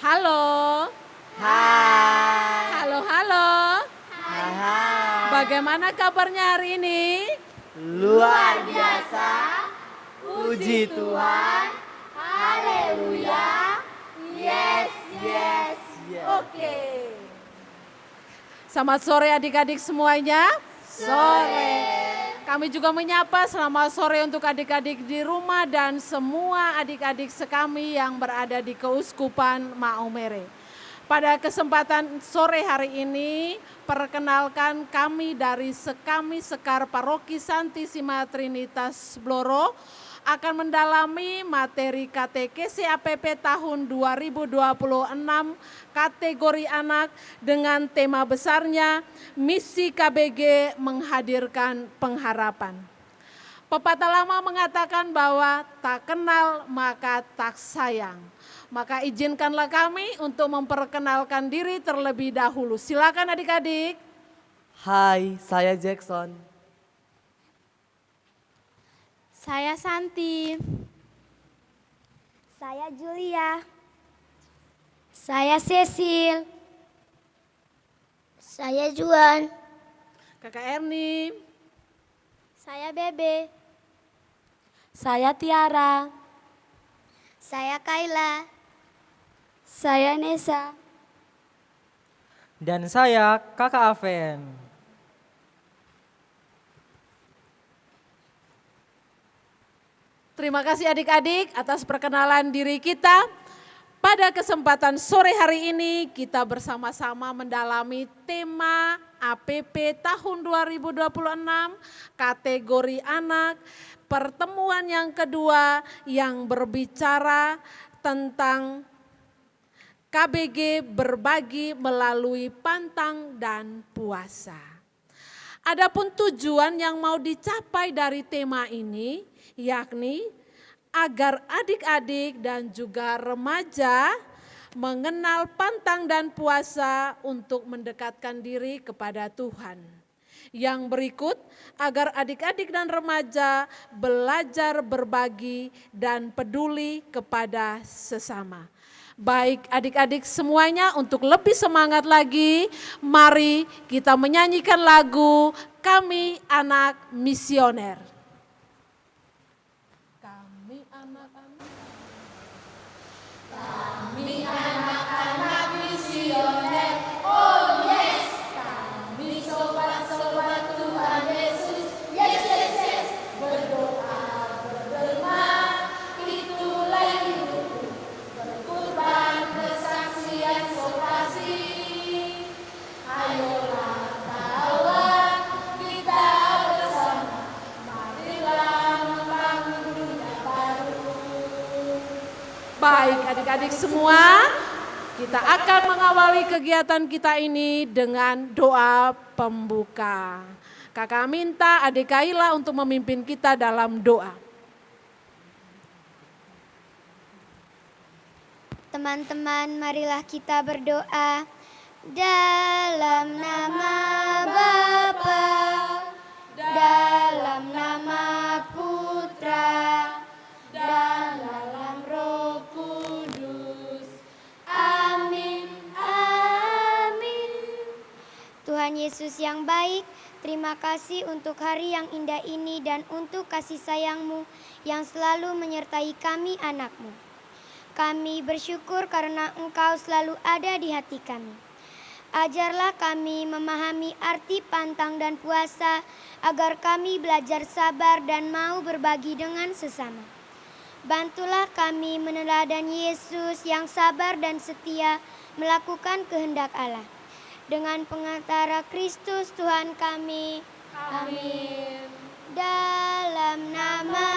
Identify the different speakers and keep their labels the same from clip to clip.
Speaker 1: Halo.
Speaker 2: Hai.
Speaker 1: Halo, halo.
Speaker 2: Hai.
Speaker 1: Bagaimana kabarnya hari ini?
Speaker 2: Luar biasa. Puji Tuhan. Haleluya. Yes, yes, yes.
Speaker 1: Oke. Selamat sore adik-adik semuanya.
Speaker 2: Sore.
Speaker 1: Kami juga menyapa selamat sore untuk adik-adik di rumah dan semua adik-adik sekami yang berada di Keuskupan Maumere. Pada kesempatan sore hari ini, perkenalkan kami dari Sekami Sekar Paroki Santissima Trinitas Bloro akan mendalami materi KTKS APP tahun 2026 kategori anak dengan tema besarnya Misi KBG Menghadirkan Pengharapan. Pepatah lama mengatakan bahwa tak kenal maka tak sayang. Maka izinkanlah kami untuk memperkenalkan diri terlebih dahulu. Silakan adik-adik.
Speaker 2: Hai, saya Jackson.
Speaker 3: Saya Santi. Saya Julia. Saya Cecil. Saya Juan.
Speaker 1: Kakak Erni.
Speaker 3: Saya Bebe. Saya Tiara. Saya Kayla. Saya Nesa.
Speaker 4: Dan saya Kakak Aven.
Speaker 1: Terima kasih adik-adik atas perkenalan diri kita. Pada kesempatan sore hari ini kita bersama-sama mendalami tema APP tahun 2026 kategori anak. Pertemuan yang kedua yang berbicara tentang KBG berbagi melalui pantang dan puasa. Adapun tujuan yang mau dicapai dari tema ini, yakni agar adik-adik dan juga remaja mengenal pantang dan puasa untuk mendekatkan diri kepada Tuhan. Yang berikut, agar adik-adik dan remaja belajar berbagi dan peduli kepada sesama. Baik adik-adik semuanya, untuk lebih semangat lagi, mari kita menyanyikan lagu Kami Anak Misioner. Kami anak-anak misioner, oh yes, kami sobat-sobat Tuhan Yesus, yes, yes, yes, berdoa, berderma, itulah hidupku, berkorban kesaksian sopasi, ayolah kawan, kita bersama, marilah membangun dunia baru. Baik adik-adik semua, kita akan mengawali kegiatan kita ini dengan doa pembuka. Kakak minta adik Kayla untuk memimpin kita dalam doa.
Speaker 3: Teman-teman, marilah kita berdoa. Dalam nama Bapa, dalam nama Putra, dan dalam Roh Kudus. Amin, amin. Tuhan Yesus yang baik, terima kasih untuk hari yang indah ini dan untuk kasih sayang-Mu yang selalu menyertai kami anak-Mu. Kami bersyukur karena Engkau selalu ada di hati kami. Ajarlah kami memahami arti pantang dan puasa agar kami belajar sabar dan mau berbagi dengan sesama. Bantulah kami meneladani Yesus yang sabar dan setia melakukan kehendak Allah. Dengan pengantara Kristus Tuhan kami. Amin. Dalam nama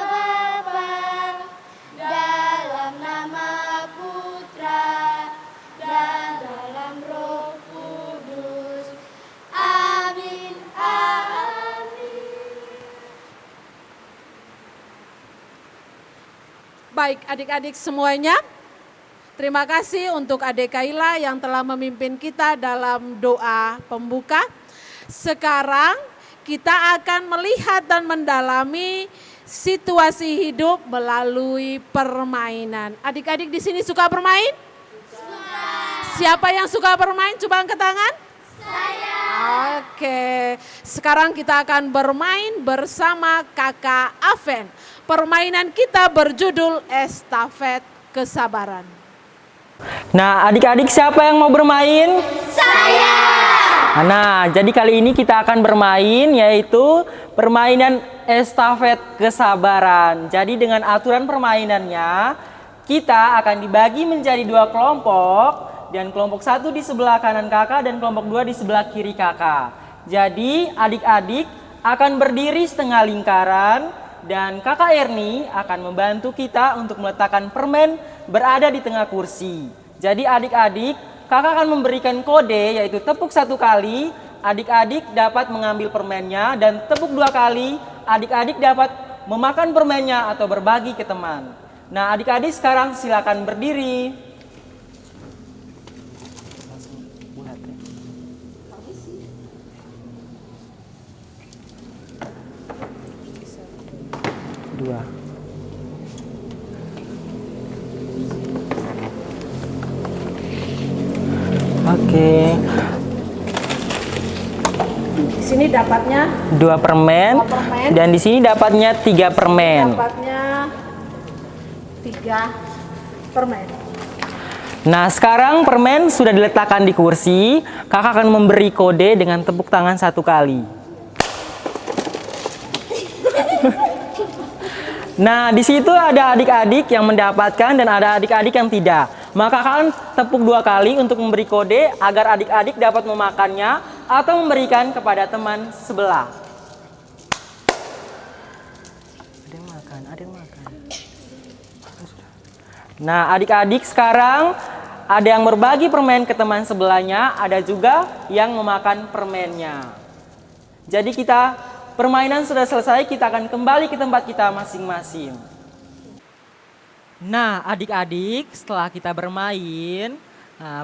Speaker 3: Bapa, dalam nama Putra, dan dalam Roh Kudus. Amin, amin.
Speaker 1: Baik adik-adik semuanya, terima kasih untuk adik Kayla yang telah memimpin kita dalam doa pembuka. Sekarang kita akan melihat dan mendalami situasi hidup melalui permainan. Adik-adik di sini suka bermain? Siapa yang suka bermain? Coba angkat tangan. Saya. Oke, sekarang kita akan bermain bersama Kakak Aven. Permainan kita berjudul Estafet Kesabaran.
Speaker 4: Nah, adik-adik siapa yang mau bermain? Saya. Nah, jadi kali ini kita akan bermain yaitu permainan estafet kesabaran. Jadi dengan aturan permainannya, kita akan dibagi menjadi 2 kelompok dan kelompok 1 di sebelah kanan kakak dan kelompok 2 di sebelah kiri kakak. Jadi adik-adik akan berdiri setengah lingkaran dan kakak Erni akan membantu kita untuk meletakkan permen berada di tengah kursi. Jadi adik-adik, kakak akan memberikan kode yaitu tepuk 1 kali, adik-adik dapat mengambil permennya, dan tepuk 2 kali, adik-adik dapat memakan permennya atau berbagi ke teman. Nah, adik-adik sekarang silakan berdiri. Dua. Oke.
Speaker 1: Di sini dapatnya
Speaker 4: 2 permen,
Speaker 1: 2 permen.
Speaker 4: dan di sini dapatnya 3 permen.
Speaker 1: Dapatnya 3 permen.
Speaker 4: Nah, sekarang permen sudah diletakkan di kursi. Kakak akan memberi kode dengan tepuk tangan 1 kali. Nah, di situ ada adik-adik yang mendapatkan dan ada adik-adik yang tidak. Maka kalian tepuk 2 kali untuk memberi kode agar adik-adik dapat memakannya atau memberikan kepada teman sebelah. Ada yang makan. Nah, adik-adik sekarang ada yang berbagi permen ke teman sebelahnya, ada juga yang memakan permennya. Jadi permainan sudah selesai, kita akan kembali ke tempat kita masing-masing. Nah, adik-adik, setelah kita bermain,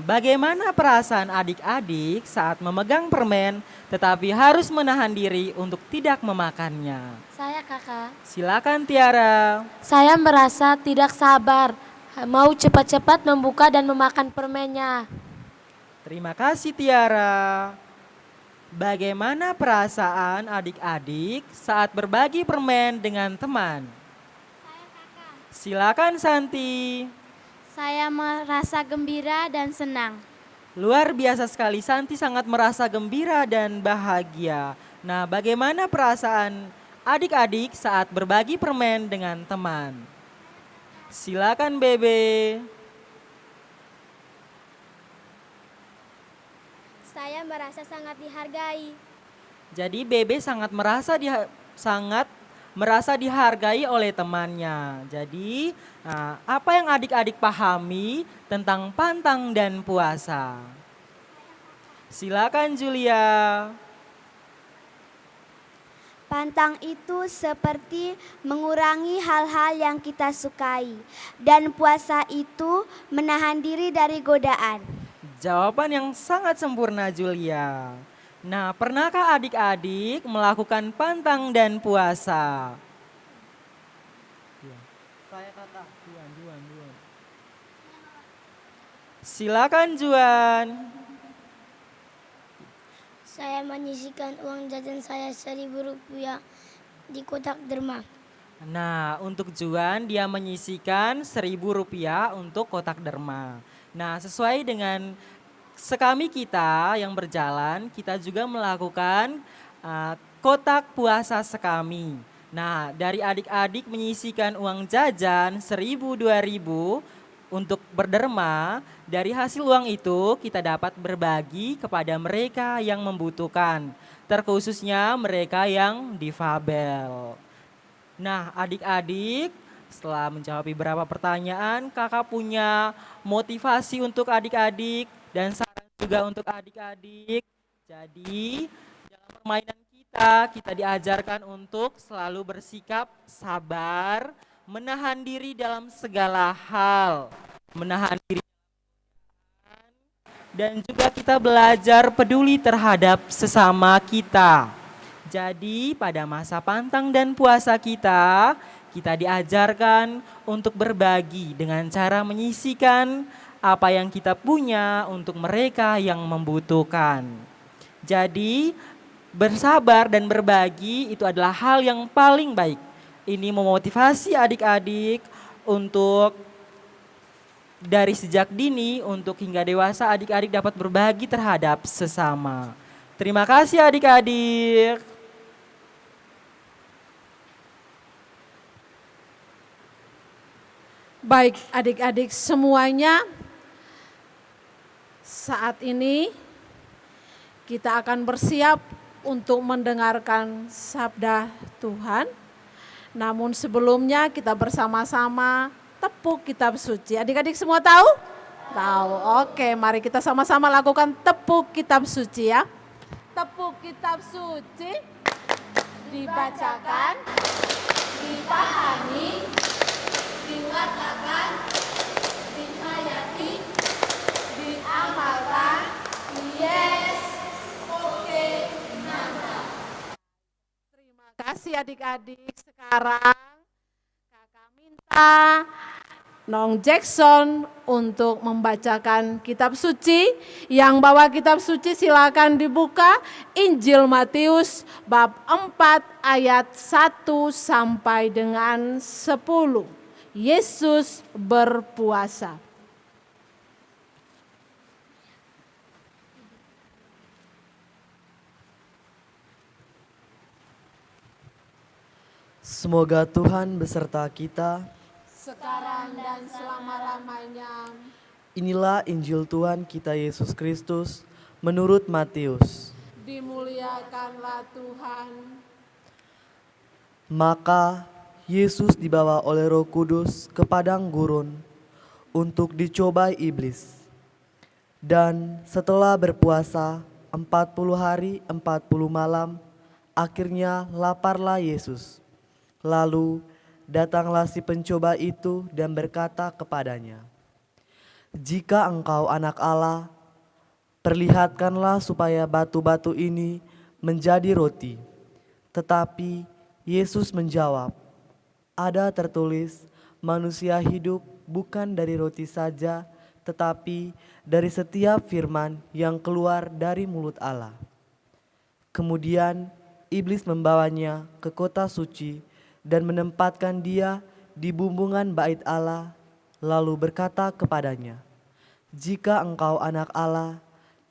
Speaker 4: bagaimana perasaan adik-adik saat memegang permen tetapi harus menahan diri untuk tidak memakannya?
Speaker 3: Saya kakak.
Speaker 4: Silakan Tiara.
Speaker 3: Saya merasa tidak sabar, mau cepat-cepat membuka dan memakan permennya.
Speaker 4: Terima kasih Tiara. Bagaimana perasaan adik-adik saat berbagi permen dengan teman? Silakan Santi.
Speaker 3: Saya merasa gembira dan senang.
Speaker 4: Luar biasa sekali, Santi sangat merasa gembira dan bahagia. Nah, bagaimana perasaan adik-adik saat berbagi permen dengan teman? Silakan Bebe.
Speaker 3: Saya merasa sangat dihargai.
Speaker 4: Jadi Bebe sangat merasa dihargai oleh temannya. Jadi, apa yang adik-adik pahami tentang pantang dan puasa? Silakan Julia.
Speaker 3: Pantang itu seperti mengurangi hal-hal yang kita sukai, dan puasa itu menahan diri dari godaan.
Speaker 4: Jawaban yang sangat sempurna Julia. Nah, pernahkah adik-adik melakukan pantang dan puasa? Saya kata Juan. Silakan Juan.
Speaker 3: Saya menyisihkan uang jajan saya Rp1.000 di kotak derma.
Speaker 4: Nah, untuk Juan dia menyisihkan Rp1.000 untuk kotak derma. Nah, sesuai dengan sekami kita yang berjalan, kita juga melakukan kotak puasa sekami. Nah, dari adik-adik menyisihkan uang jajan 1.000-2.000 untuk berderma, dari hasil uang itu kita dapat berbagi kepada mereka yang membutuhkan, terkhususnya mereka yang difabel. Nah, adik-adik, setelah menjawab beberapa pertanyaan, kakak punya motivasi untuk adik-adik dan saran juga untuk adik-adik. Jadi, dalam permainan kita diajarkan untuk selalu bersikap sabar, menahan diri dalam segala hal, menahan diri, dan juga kita belajar peduli terhadap sesama kita. Jadi pada masa pantang dan puasa kita diajarkan untuk berbagi dengan cara menyisihkan apa yang kita punya untuk mereka yang membutuhkan. Jadi bersabar dan berbagi itu adalah hal yang paling baik. Ini memotivasi adik-adik untuk dari sejak dini untuk hingga dewasa adik-adik dapat berbagi terhadap sesama. Terima kasih adik-adik.
Speaker 1: Baik adik-adik semuanya, saat ini kita akan bersiap untuk mendengarkan sabda Tuhan. Namun sebelumnya kita bersama-sama tepuk kitab suci. Adik-adik semua tahu? Tahu. Oke, mari kita sama-sama lakukan tepuk kitab suci ya. Tepuk kitab suci, dibacakan, dipahami, dikatakan, dihayati, diamalkan. Yes, oke, mantap. Terima kasih adik-adik. Sekarang kakak minta Nong Jackson untuk membacakan kitab suci. Yang bawa kitab suci silakan dibuka Injil Matius bab 4 ayat 1 sampai dengan 10. Yesus berpuasa.
Speaker 2: Semoga Tuhan beserta kita.
Speaker 1: Sekarang dan selama-lamanya.
Speaker 2: Inilah Injil Tuhan kita Yesus Kristus menurut Matius.
Speaker 1: Dimuliakanlah Tuhan.
Speaker 2: Maka Yesus dibawa oleh Roh Kudus ke padang gurun untuk dicobai iblis. Dan setelah berpuasa 40 hari 40 malam, akhirnya laparlah Yesus. Lalu datanglah si pencoba itu dan berkata kepadanya, "Jika engkau anak Allah, perlihatkanlah supaya batu-batu ini menjadi roti." Tetapi Yesus menjawab, "Ada tertulis, manusia hidup bukan dari roti saja, tetapi dari setiap firman yang keluar dari mulut Allah." Kemudian iblis membawanya ke kota suci dan menempatkan dia di bumbungan bait Allah, lalu berkata kepadanya, "Jika engkau anak Allah,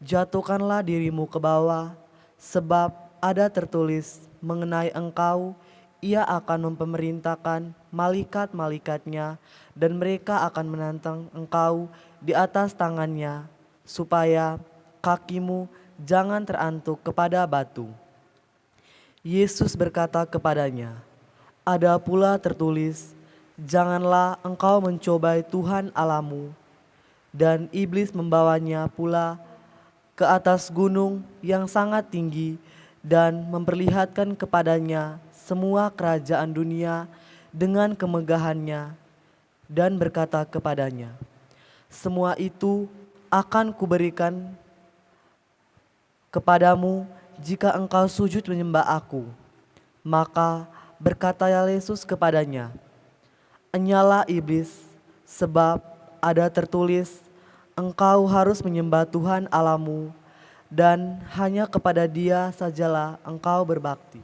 Speaker 2: jatuhkanlah dirimu ke bawah, sebab ada tertulis mengenai engkau, ia akan mempemerintahkan malaikat-malaikatnya, dan mereka akan menantang engkau di atas tangannya, supaya kakimu jangan terantuk kepada batu." Yesus berkata kepadanya, "Ada pula tertulis, janganlah engkau mencobai Tuhan Allahmu." Dan iblis membawanya pula ke atas gunung yang sangat tinggi dan memperlihatkan kepadanya semua kerajaan dunia dengan kemegahannya, dan berkata kepadanya, "Semua itu akan kuberikan kepadamu jika engkau sujud menyembah aku." Maka berkata Yesus kepadanya, "Enyalah iblis, sebab ada tertulis, engkau harus menyembah Tuhan Allahmu, dan hanya kepada Dia sajalah engkau berbakti."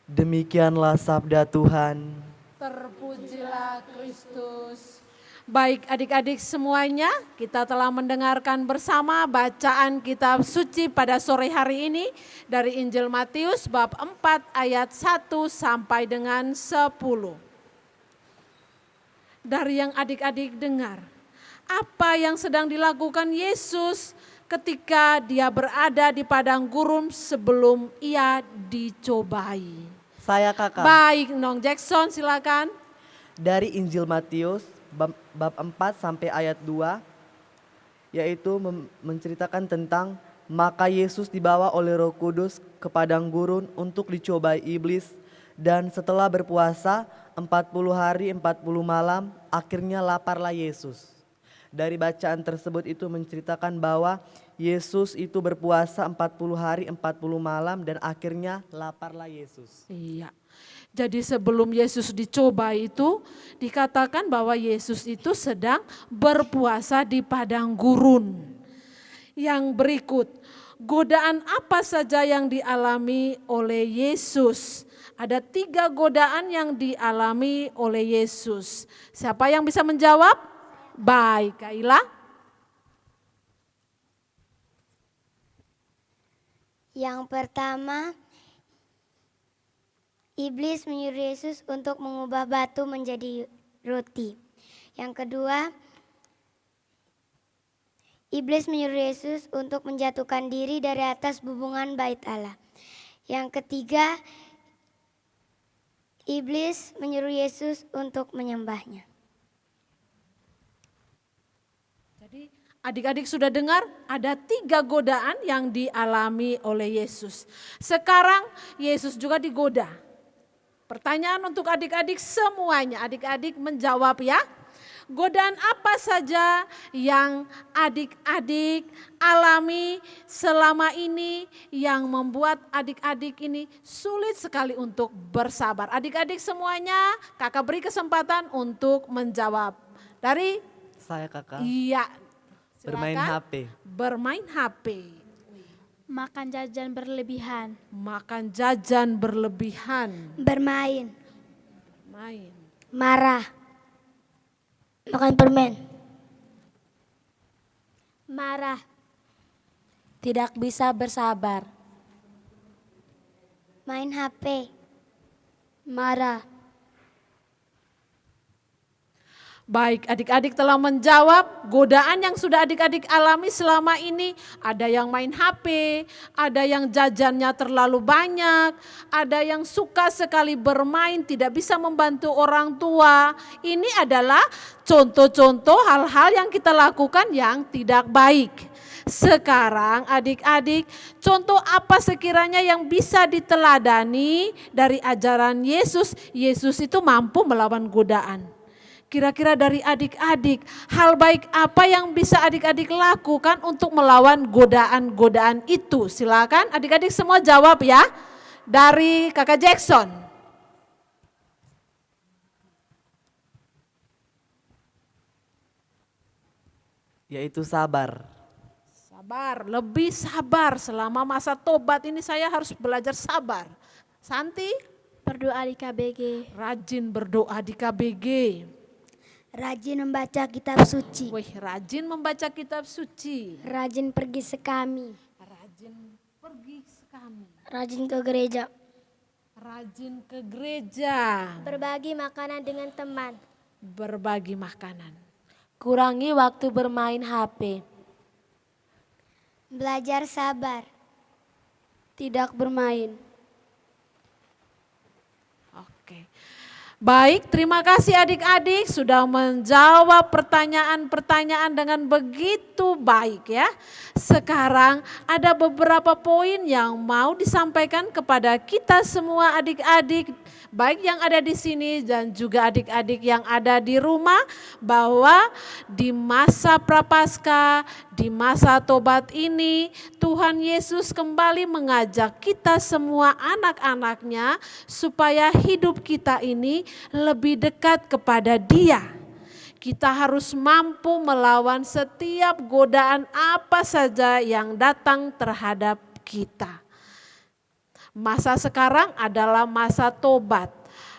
Speaker 2: Demikianlah sabda Tuhan.
Speaker 1: Terpujilah Kristus. Baik adik-adik semuanya, kita telah mendengarkan bersama bacaan kitab suci pada sore hari ini dari Injil Matius bab 4 ayat 1 sampai dengan 10. Dari yang adik-adik dengar, apa yang sedang dilakukan Yesus ketika dia berada di padang gurun sebelum ia dicobai?
Speaker 2: Saya kakak.
Speaker 1: Baik, Nong Jackson silakan.
Speaker 2: Dari Injil Matius bab 4 sampai ayat 2, yaitu menceritakan tentang maka Yesus dibawa oleh Roh Kudus ke padang gurun untuk dicobai iblis, dan setelah berpuasa 40 hari 40 malam, akhirnya laparlah Yesus. Dari bacaan tersebut itu menceritakan bahwa Yesus itu berpuasa 40 hari 40 malam dan akhirnya laparlah Yesus.
Speaker 1: Iya. Jadi sebelum Yesus dicoba itu dikatakan bahwa Yesus itu sedang berpuasa di padang gurun. Yang berikut, godaan apa saja yang dialami oleh Yesus? Ada 3 godaan yang dialami oleh Yesus. Siapa yang bisa menjawab? Baik, Kaila.
Speaker 3: Yang pertama, iblis menyuruh Yesus untuk mengubah batu menjadi roti. Yang kedua, iblis menyuruh Yesus untuk menjatuhkan diri dari atas bubungan bait Allah. Yang ketiga, iblis menyuruh Yesus untuk menyembahnya.
Speaker 1: Jadi adik-adik sudah dengar ada 3 godaan yang dialami oleh Yesus. Sekarang Yesus juga digoda. Pertanyaan untuk adik-adik semuanya, adik-adik menjawab ya. Godaan apa saja yang adik-adik alami selama ini yang membuat adik-adik ini sulit sekali untuk bersabar. Adik-adik semuanya, kakak beri kesempatan untuk menjawab. Dari
Speaker 2: Saya kakak.
Speaker 1: iya,
Speaker 2: Bermain
Speaker 1: silakan.
Speaker 2: HP.
Speaker 1: Bermain HP.
Speaker 5: Makan jajan berlebihan.
Speaker 1: Makan jajan berlebihan.
Speaker 3: Bermain,
Speaker 1: Main.
Speaker 3: marah, makan permen,
Speaker 5: Marah. Tidak bisa bersabar.
Speaker 3: main HP, marah.
Speaker 1: Baik, adik-adik telah menjawab godaan yang sudah adik-adik alami selama ini. Ada yang main HP, ada yang jajannya terlalu banyak, ada yang suka sekali bermain, tidak bisa membantu orang tua. Ini adalah contoh-contoh hal-hal yang kita lakukan yang tidak baik. Sekarang adik-adik, contoh apa sekiranya yang bisa diteladani dari ajaran Yesus? Yesus itu mampu melawan godaan. Kira-kira dari adik-adik, hal baik apa yang bisa adik-adik lakukan untuk melawan godaan-godaan itu? Silakan adik-adik semua jawab ya. Dari Kakak Jackson.
Speaker 2: Yaitu sabar.
Speaker 1: Sabar, lebih sabar selama masa tobat ini saya harus belajar sabar. Santi,
Speaker 5: Berdoa di KBG.
Speaker 1: rajin berdoa di KBG.
Speaker 3: Rajin membaca kitab suci,
Speaker 1: Wih, rajin membaca kitab suci.
Speaker 3: rajin pergi sekami,
Speaker 1: Rajin pergi sekami.
Speaker 3: rajin ke gereja,
Speaker 1: Rajin ke gereja.
Speaker 3: berbagi makanan dengan teman,
Speaker 1: Berbagi makanan.
Speaker 5: Kurangi waktu bermain HP.
Speaker 3: belajar sabar,
Speaker 5: Tidak bermain.
Speaker 1: Oke. Baik, terima kasih adik-adik sudah menjawab pertanyaan-pertanyaan dengan begitu baik ya. Sekarang ada beberapa poin yang mau disampaikan kepada kita semua adik-adik, baik yang ada di sini dan juga adik-adik yang ada di rumah, bahwa di masa Prapaskah, di masa tobat ini, Tuhan Yesus kembali mengajak kita semua anak-anaknya supaya hidup kita ini lebih dekat kepada Dia. Kita harus mampu melawan setiap godaan apa saja yang datang terhadap kita. Masa sekarang adalah masa tobat,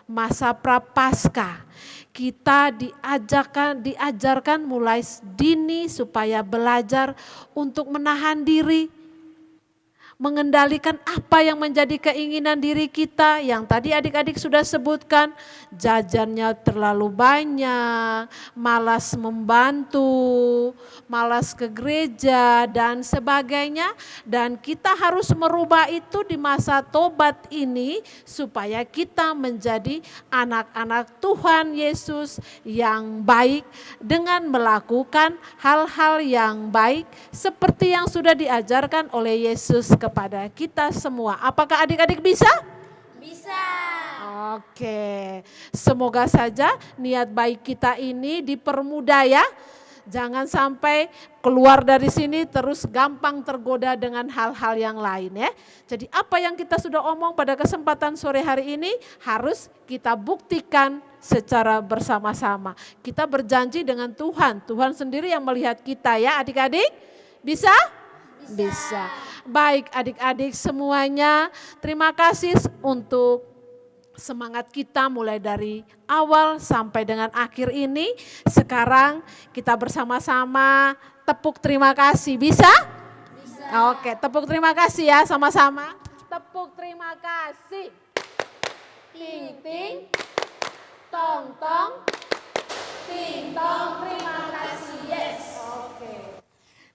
Speaker 1: masa Prapaskah. Kita diajarkan mulai dini supaya belajar untuk menahan diri, mengendalikan apa yang menjadi keinginan diri kita yang tadi adik-adik sudah sebutkan, jajannya terlalu banyak, malas membantu, malas ke gereja dan sebagainya, dan kita harus merubah itu di masa tobat ini supaya kita menjadi anak-anak Tuhan Yesus yang baik dengan melakukan hal-hal yang baik seperti yang sudah diajarkan oleh Yesus kepada kita semua. Apakah adik-adik bisa?
Speaker 3: bisa,
Speaker 1: Oke, semoga saja niat baik kita ini dipermudah ya. Jangan sampai keluar dari sini terus gampang tergoda dengan hal-hal yang lain ya. Jadi apa yang kita sudah omong pada kesempatan sore hari ini harus kita buktikan secara bersama-sama. Kita berjanji dengan Tuhan. Tuhan sendiri yang melihat kita ya adik-adik. Bisa? Bisa. Baik adik-adik semuanya, terima kasih untuk semangat kita mulai dari awal sampai dengan akhir ini. Sekarang kita bersama-sama tepuk terima kasih. Bisa? Bisa. Oke, tepuk terima kasih ya sama-sama. Tepuk terima kasih. Ting ting, tong tong, ting tong, terima kasih. Yes. Oke.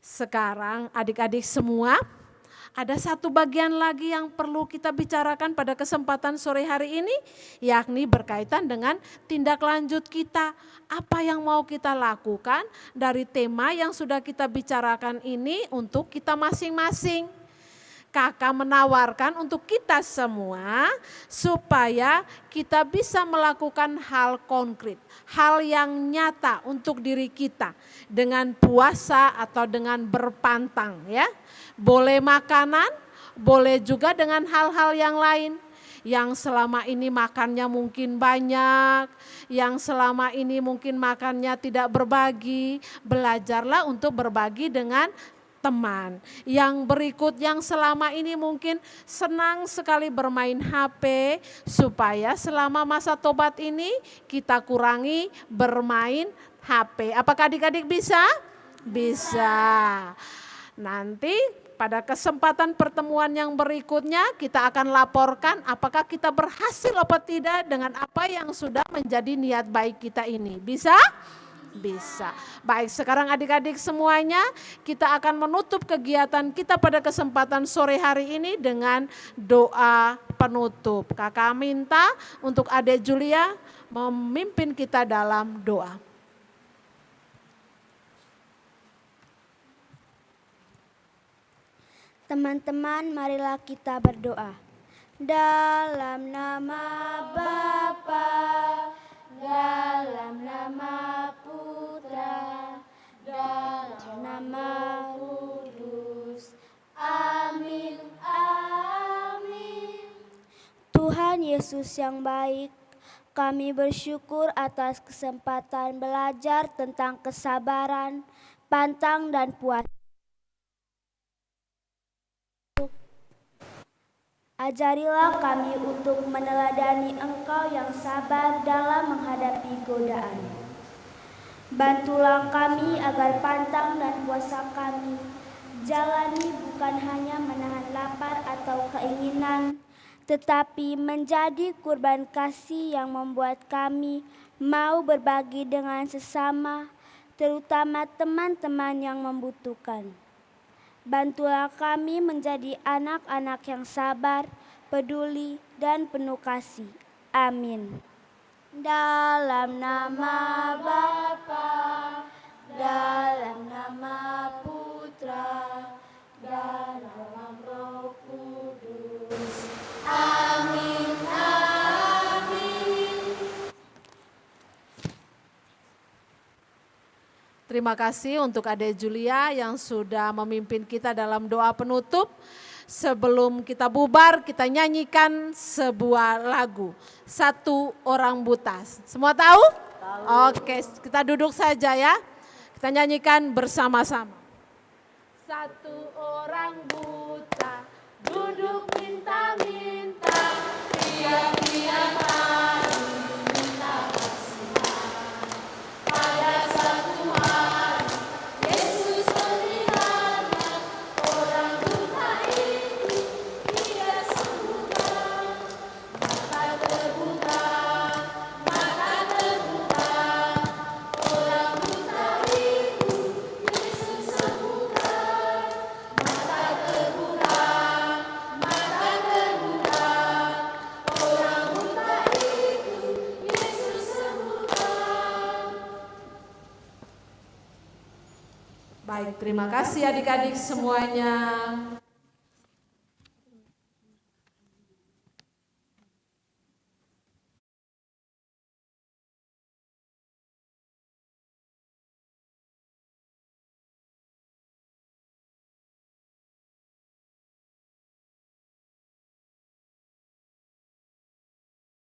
Speaker 1: Sekarang adik-adik semua, ada satu bagian lagi yang perlu kita bicarakan pada kesempatan sore hari ini, yakni berkaitan dengan tindak lanjut kita. Apa yang mau kita lakukan dari tema yang sudah kita bicarakan ini untuk kita masing-masing. Kakak menawarkan untuk kita semua supaya kita bisa melakukan hal konkret, hal yang nyata untuk diri kita dengan puasa atau dengan berpantang ya. Boleh makanan, boleh juga dengan hal-hal yang lain. Yang selama ini makannya mungkin banyak, yang selama ini mungkin makannya tidak berbagi, belajarlah untuk berbagi dengan teman. Yang berikut yang selama ini mungkin senang sekali bermain HP, supaya selama masa tobat ini kita kurangi bermain HP. Apakah adik-adik bisa? Bisa. Nanti pada kesempatan pertemuan yang berikutnya kita akan laporkan apakah kita berhasil atau tidak dengan apa yang sudah menjadi niat baik kita ini. Bisa? Bisa. Baik, sekarang adik-adik semuanya kita akan menutup kegiatan kita pada kesempatan sore hari ini dengan doa penutup. Kakak minta untuk Adik Julia memimpin kita dalam doa.
Speaker 3: Teman-teman, marilah kita berdoa. Dalam nama Bapa, dalam nama Putra, dalam nama Kudus. Amin, amin. Tuhan Yesus yang baik, kami bersyukur atas kesempatan belajar tentang kesabaran, pantang dan puasa. Ajarilah kami untuk meneladani Engkau yang sabar dalam menghadapi godaan. Bantulah kami agar pantang dan puasa kami jalani bukan hanya menahan lapar atau keinginan, tetapi menjadi kurban kasih yang membuat kami mau berbagi dengan sesama, terutama teman-teman yang membutuhkan. Bantulah kami menjadi anak-anak yang sabar, peduli, dan penuh kasih. Amin. Dalam nama Bapa, dalam nama Putra, dan dalam Roh Kudus. Amin, amin.
Speaker 1: Terima kasih untuk Adik Julia yang sudah memimpin kita dalam doa penutup. Sebelum kita bubar, kita nyanyikan sebuah lagu, Satu Orang Buta. Semua tahu? Oke, kita duduk saja ya. Kita nyanyikan bersama-sama. Satu orang buta, duduk minta-minta, tiap-tiap hari minta kasihan. Pada satu hari, Yesus melihatnya, orang buta itu dia sembuhkan. Mata terbuka, orang buta itu Yesus sembuhkan. Mata terbuka, orang buta itu Yesus sembuhkan. Baik, terima kasih adik-adik semuanya.